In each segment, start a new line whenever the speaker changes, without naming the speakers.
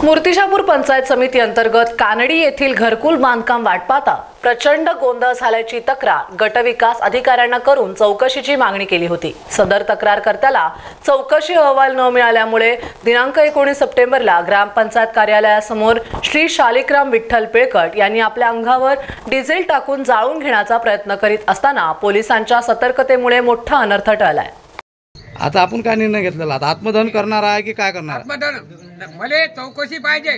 मूर्तिजापूर पंचायत समिती अंतर्गत कानडी येथील घरकुल बांधकाम वाटपात प्रचंड गोंधळ झाल्याची तक्रार गटविकास अधिकाऱ्यांना करून चौकशीची मागणी केली होती। सदर तक्रारकर्त्याला चौकशी अहवाल न मिळाल्यामुळे दिनांक 19 सप्टेंबरला ग्रामपंचायत कार्यालयासमोर श्री शालिग्राम विठ्ठल पिळकट यांनी आपल्या अंगावर डिझेल टाकून जाळून घेण्याचा प्रयत्न करीत असताना पोलिसांच्या सतर्कतेमुळे मोठा अनर्थ टळलाय।
आता आपण काय निर्णय घेतलेला? आता आत्मदहन करणार आहे की काय करणार?
आत्मदहन मले चौकशी पाहिजे।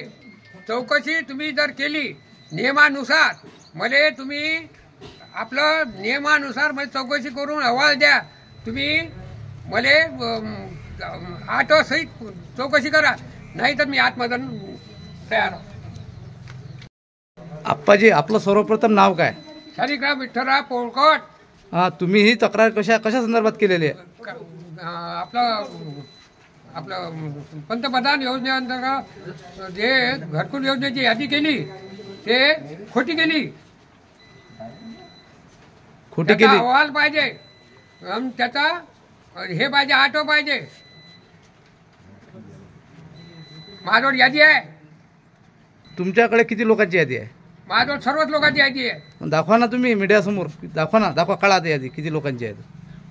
चौकशी तुम्ही जर केली नियमानुसार, मले तुम्ही आपलं नियमानुसार मला चौकशी करून अहवाल द्या। तुम्ही मले आटो सहित चौकशी करा, नाही तर मी आत्मदहन तयार।
आप्पाजी, आपलं सर्वप्रथम नाव काय?
शालिग्राम विठ्ठलराव पिळकट।
हां, तुम्ही ही तक्रार कशा संदर्भात केलेली आहे?
आपलं पंतप्रधान योजनेअंतर्गत जे घरकुल योजनेची यादी केली ते खोटी केली। अहवाल पाहिजे, त्याचा हे पाहिजे, आटो पाहिजे। माझ्यावर यादी आहे।
तुमच्याकडे किती लोकांची यादी आहे?
माझ्यावर सर्वच लोकांची यादी आहे।
दाखवा ना, तुम्ही मीडिया समोर दाखवा ना, दाखवा, कळा आता यादी किती लोकांची आहे।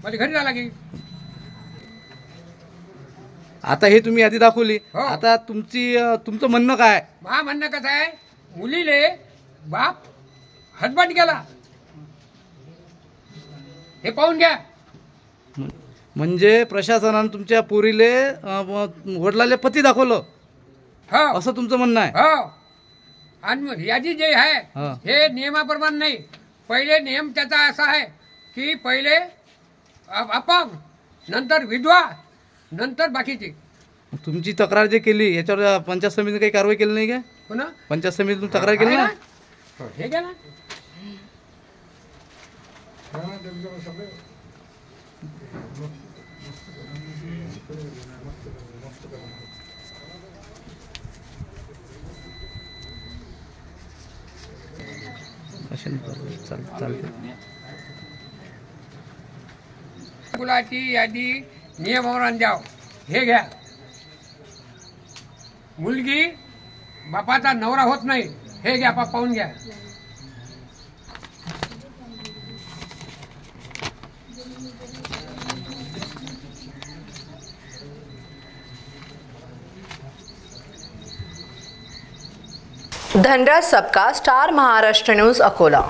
माझ्या घरी जा लागेल।
आता हे तुम्ही यादी दाखवली,
हो।
आता तुमचं म्हणणं काय?
माझं म्हणणं कसं आहे, मुलीले बाप हजबंड गेला हे पाहून घ्या।
म्हणजे प्रशासनाने तुमच्या पोरीले वडिलाले पती दाखवलं,
हो
असं तुमचं म्हणणं आहे?
हो। आणि यादी जे आहे हे नियमाप्रमाणे नाही। पहिले नियम त्याचा असा आहे की पहिले अपंग, नंतर विधवा, नंतर बाकीची।
तुमची तक्रार जे केली याच्यावर पंचायत समितीने काही कारवाई केली नाही का?
पुन्हा
पंचायत समितीने तक्रार केली ना?
हे घ्या ना।
चालते।
मुलाची यादी नियमावर द्याव, हे घ्या। मुलगी बापाचा नवरा होत नाही, हे घ्या, पाहून घ्या।
धनराज सबका, स्टार महाराष्ट्र न्यूज, अकोला।